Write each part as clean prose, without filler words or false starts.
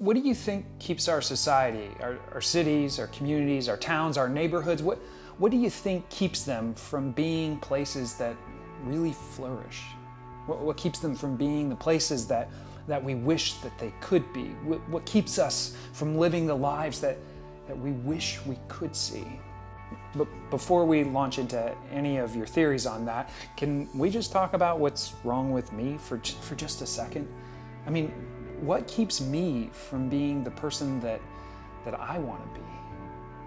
What do you think keeps our society, our cities, our communities, our towns, our neighborhoods, what do you think keeps them from being places that really flourish? What keeps them from being the places that we wish that they could be? What keeps us from living the lives that we wish we could see? But before we launch into any of your theories on that, can we just talk about what's wrong with me for just a second? I mean, what keeps me from being the person that I want to be?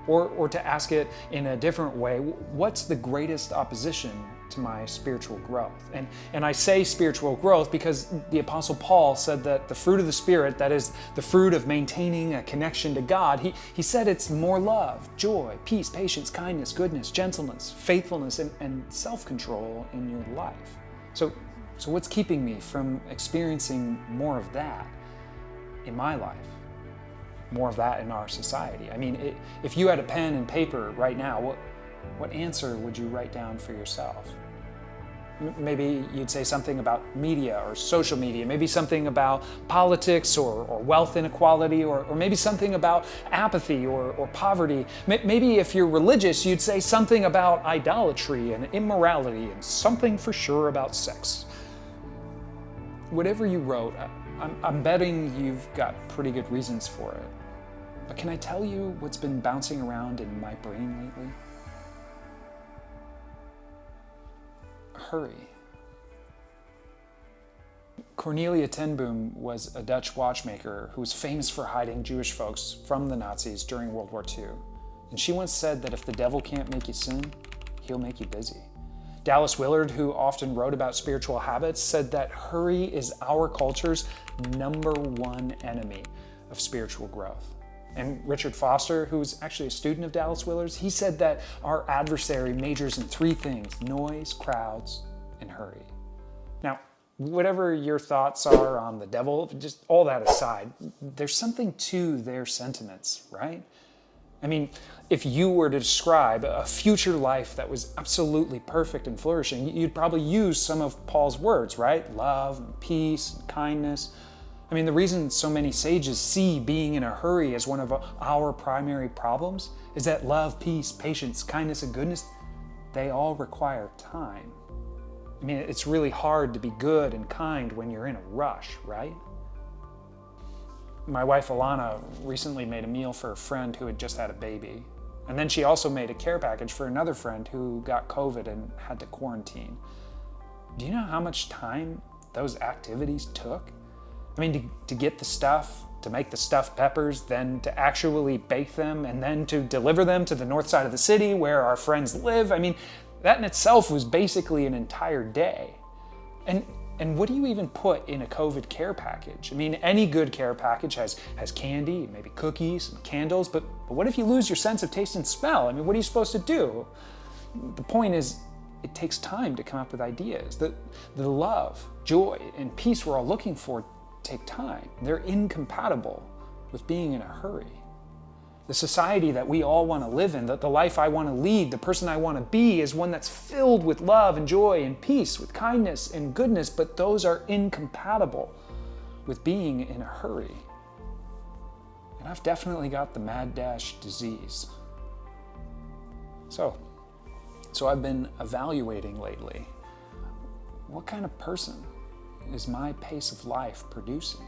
Or to ask it in a different way, what's the greatest opposition to my spiritual growth? And I say spiritual growth because the Apostle Paul said that the fruit of the Spirit, that is the fruit of maintaining a connection to God, he said it's more love, joy, peace, patience, kindness, goodness, gentleness, faithfulness, and self-control in your life. So what's keeping me from experiencing more of that in my life? More of that in our society? I mean, if you had a pen and paper right now, what answer would you write down for yourself? Maybe you'd say something about media or social media, maybe something about politics or wealth inequality, or maybe something about apathy or poverty. Maybe if you're religious, you'd say something about idolatry and immorality, and something for sure about sex. Whatever you wrote, I'm betting you've got pretty good reasons for it. But can I tell you what's been bouncing around in my brain lately? Hurry. Cornelia ten Boom was a Dutch watchmaker who was famous for hiding Jewish folks from the Nazis during World War II. And she once said that if the devil can't make you sin, he'll make you busy. Dallas Willard, who often wrote about spiritual habits, said that hurry is our culture's #1 enemy of spiritual growth. And Richard Foster, who's actually a student of Dallas Willard's, he said that our adversary majors in 3 things: noise, crowds, and hurry. Now, whatever your thoughts are on the devil, just all that aside, there's something to their sentiments, right? I mean, if you were to describe a future life that was absolutely perfect and flourishing, you'd probably use some of Paul's words, right? Love, and peace, and kindness. I mean, the reason so many sages see being in a hurry as one of our primary problems is that love, peace, patience, kindness, and goodness, they all require time. I mean, it's really hard to be good and kind when you're in a rush, right? My wife Alana recently made a meal for a friend who had just had a baby. And then she also made a care package for another friend who got COVID and had to quarantine. Do you know how much time those activities took? I mean, to get the stuff, to make the stuffed peppers, then to actually bake them, and then to deliver them to the north side of the city where our friends live. I mean, that in itself was basically an entire day. And what do you even put in a COVID care package? I mean, any good care package has candy, maybe cookies, and candles, but what if you lose your sense of taste and smell? I mean, what are you supposed to do? The point is, it takes time to come up with ideas. The love, joy, and peace we're all looking for take time. They're incompatible with being in a hurry. The society that we all want to live in, the life I want to lead, the person I want to be, is one that's filled with love and joy and peace, with kindness and goodness, but those are incompatible with being in a hurry. And I've definitely got the mad dash disease. So I've been evaluating lately, what kind of person is my pace of life producing?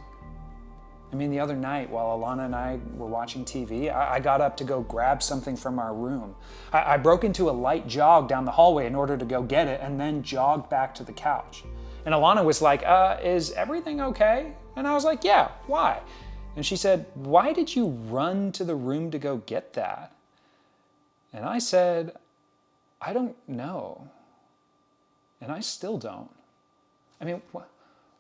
I mean, the other night while Alana and I were watching TV, I got up to go grab something from our room. I broke into a light jog down the hallway in order to go get it, and then jogged back to the couch. And Alana was like, is everything okay? And I was like, yeah, why? And she said, why did you run to the room to go get that? And I said, I don't know. And I still don't. I mean,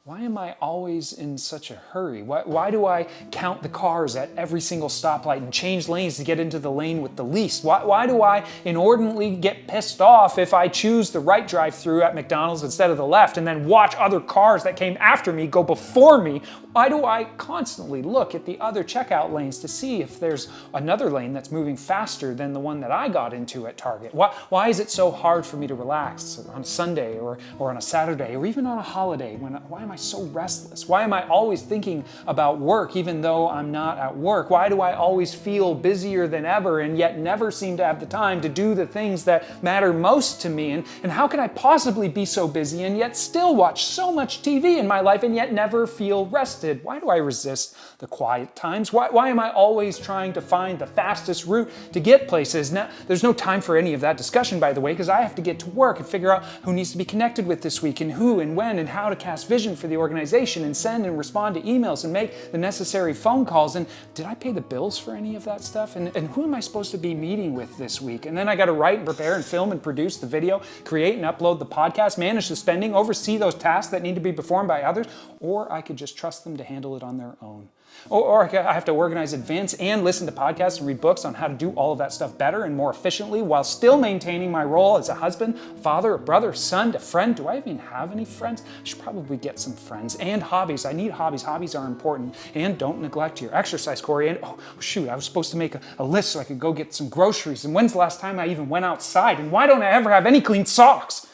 why am I always in such a hurry? Why do I count the cars at every single stoplight and change lanes to get into the lane with the least? Why do I inordinately get pissed off if I choose the right drive-thru at McDonald's instead of the left, and then watch other cars that came after me go before me? Why do I constantly look at the other checkout lanes to see if there's another lane that's moving faster than the one that I got into at Target? Why is it so hard for me to relax on a Sunday or on a Saturday or even on a holiday? Why am am I so restless? Why am I always thinking about work even though I'm not at work? Why do I always feel busier than ever and yet never seem to have the time to do the things that matter most to me? And how can I possibly be so busy and yet still watch so much TV in my life and yet never feel rested? Why do I resist the quiet times? Why am I always trying to find the fastest route to get places? Now, there's no time for any of that discussion, by the way, because I have to get to work and figure out who needs to be connected with this week and who and when and how to cast vision for the organization and send and respond to emails and make the necessary phone calls. And did I pay the bills for any of that stuff? And who am I supposed to be meeting with this week? And then I got to write and prepare and film and produce the video, create and upload the podcast, manage the spending, oversee those tasks that need to be performed by others, or I could just trust them to handle it on their own. Or I have to organize, advance, and listen to podcasts and read books on how to do all of that stuff better and more efficiently while still maintaining my role as a husband, father, a brother, son, a friend. Do I even have any friends? I should probably get some friends. And hobbies. I need hobbies. Hobbies are important. And don't neglect your exercise, Corey. And oh shoot, I was supposed to make a list so I could go get some groceries. And when's the last time I even went outside? And why don't I ever have any clean socks?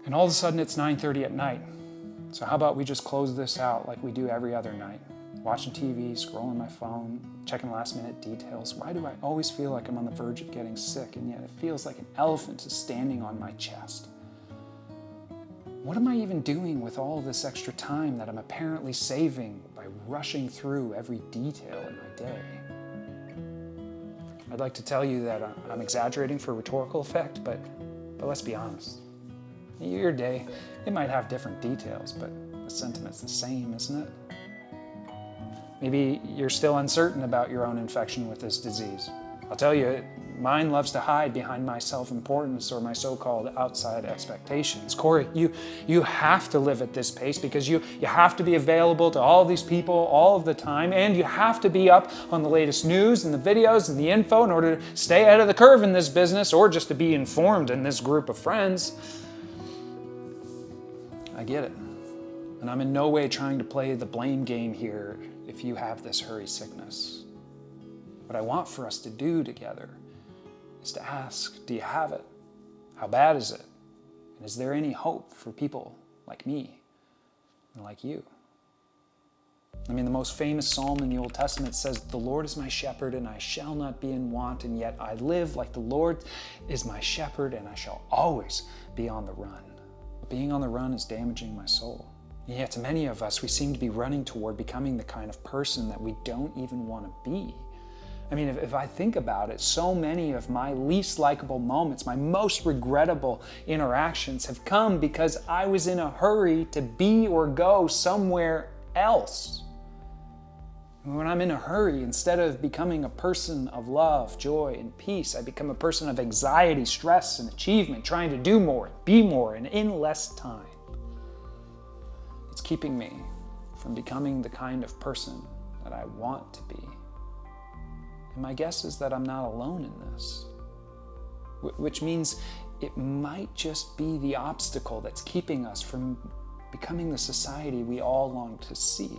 And all of a sudden it's 9:30 at night. So how about we just close this out like we do every other night? Watching TV, scrolling my phone, checking last minute details. Why do I always feel like I'm on the verge of getting sick and yet it feels like an elephant is standing on my chest? What am I even doing with all this extra time that I'm apparently saving by rushing through every detail in my day? I'd like to tell you that I'm exaggerating for rhetorical effect, but let's be honest. Your day, it might have different details, but the sentiment's the same, isn't it? Maybe you're still uncertain about your own infection with this disease. I'll tell you, mine loves to hide behind my self-importance or my so-called outside expectations. Corey, you have to live at this pace because you have to be available to all these people all of the time, and you have to be up on the latest news and the videos and the info in order to stay ahead of the curve in this business or just to be informed in this group of friends. I get it. And I'm in no way trying to play the blame game here if you have this hurry sickness. What I want for us to do together is to ask, do you have it? How bad is it? And is there any hope for people like me and like you? I mean, the most famous psalm in the Old Testament says, "The Lord is my shepherd and I shall not be in want, and yet I live like the Lord is my shepherd and I shall always be on the run." Being on the run is damaging my soul. And yet to many of us, we seem to be running toward becoming the kind of person that we don't even want to be. I mean, if I think about it, so many of my least likable moments, my most regrettable interactions have come because I was in a hurry to be or go somewhere else. When I'm in a hurry, instead of becoming a person of love, joy, and peace, I become a person of anxiety, stress, and achievement, trying to do more, be more, and in less time. It's keeping me from becoming the kind of person that I want to be. And my guess is that I'm not alone in this, which means it might just be the obstacle that's keeping us from becoming the society we all long to see.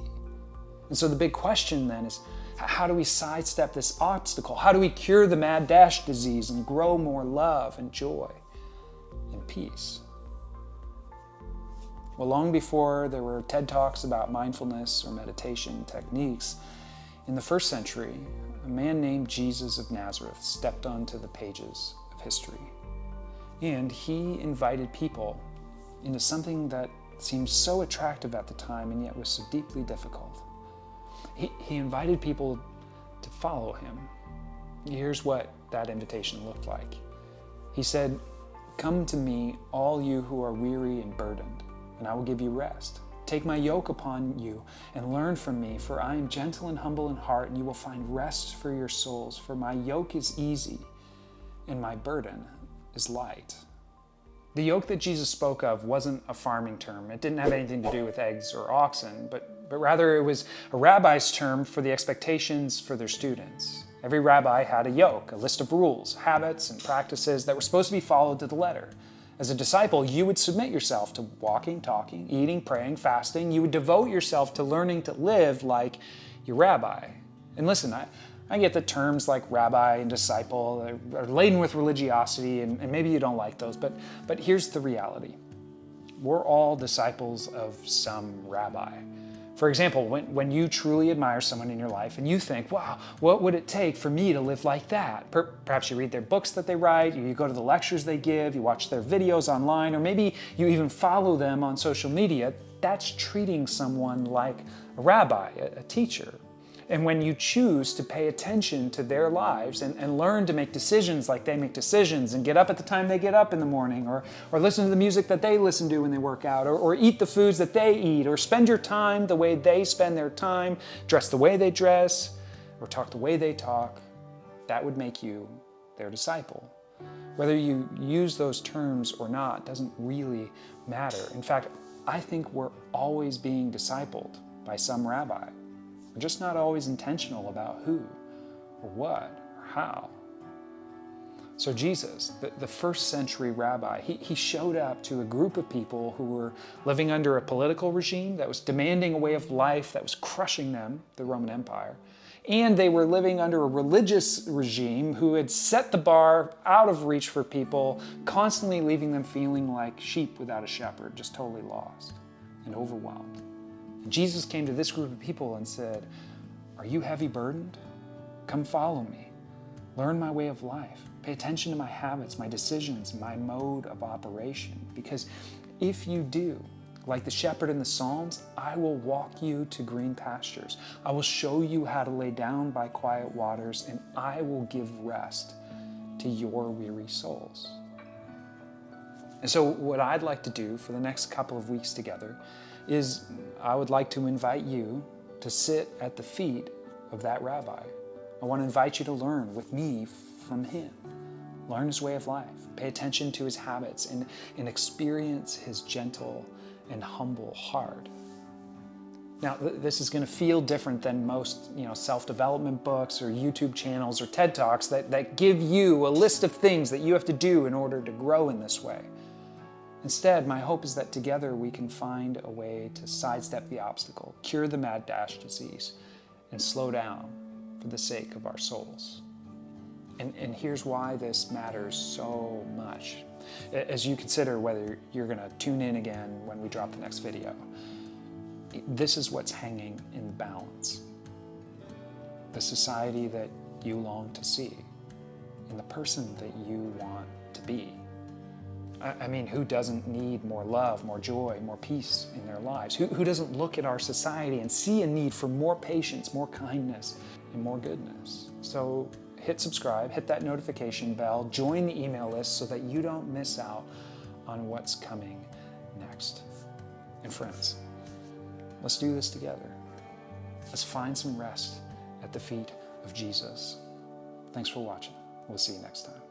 And so the big question then is, how do we sidestep this obstacle? How do we cure the mad dash disease and grow more love and joy and peace? Well, long before there were TED Talks about mindfulness or meditation techniques, in the first century, a man named Jesus of Nazareth stepped onto the pages of history. And he invited people into something that seemed so attractive at the time and yet was so deeply difficult. He invited people to follow him. Here's what that invitation looked like. He said, "Come to me, all you who are weary and burdened, and I will give you rest. Take my yoke upon you and learn from me, for I am gentle and humble in heart, and you will find rest for your souls. For my yoke is easy and my burden is light." The yoke that Jesus spoke of wasn't a farming term. It didn't have anything to do with eggs or oxen, but rather it was a rabbi's term for the expectations for their students. Every rabbi had a yoke, a list of rules, habits, and practices that were supposed to be followed to the letter. As a disciple, you would submit yourself to walking, talking, eating, praying, fasting. You would devote yourself to learning to live like your rabbi. And listen, I get that terms like rabbi and disciple are laden with religiosity, and maybe you don't like those, but here's the reality. we're all disciples of some rabbi. For example, when you truly admire someone in your life and you think, wow, what would it take for me to live like that? Perhaps you read their books that they write, you go to the lectures they give, you watch their videos online, or maybe you even follow them on social media. That's treating someone like a rabbi, a teacher. And when you choose to pay attention to their lives and learn to make decisions like they make decisions and get up at the time they get up in the morning, or listen to the music that they listen to when they work out, or eat the foods that they eat, or spend your time the way they spend their time, dress the way they dress, or talk the way they talk, that would make you their disciple. Whether you use those terms or not doesn't really matter. In fact, I think we're always being discipled by some rabbi. We're just not always intentional about who, or what, or how. So Jesus, the first century rabbi, he showed up to a group of people who were living under a political regime that was demanding a way of life that was crushing them, the Roman Empire. And they were living under a religious regime who had set the bar out of reach for people, constantly leaving them feeling like sheep without a shepherd, just totally lost and overwhelmed. Jesus came to this group of people and said, are you heavy burdened? Come follow me. Learn my way of life. Pay attention to my habits, my decisions, my mode of operation. Because if you do, like the shepherd in the Psalms, I will walk you to green pastures. I will show you how to lay down by quiet waters, and I will give rest to your weary souls. And so what I'd like to do for the next couple of weeks together is I would like to invite you to sit at the feet of that rabbi. I want to invite you to learn with me from him. Learn his way of life. Pay attention to his habits and experience his gentle and humble heart. Now, this is going to feel different than most, self-development books or YouTube channels or TED Talks that give you a list of things that you have to do in order to grow in this way. Instead, my hope is that together we can find a way to sidestep the obstacle, cure the mad dash disease, and slow down for the sake of our souls. And here's why this matters so much. As you consider whether you're going to tune in again when we drop the next video, this is what's hanging in the balance. The society that you long to see, and the person that you want to be. I mean, who doesn't need more love, more joy, more peace in their lives? Who doesn't look at our society and see a need for more patience, more kindness, and more goodness? So hit subscribe, hit that notification bell, join the email list so that you don't miss out on what's coming next. And friends, let's do this together. Let's find some rest at the feet of Jesus. Thanks for watching. We'll see you next time.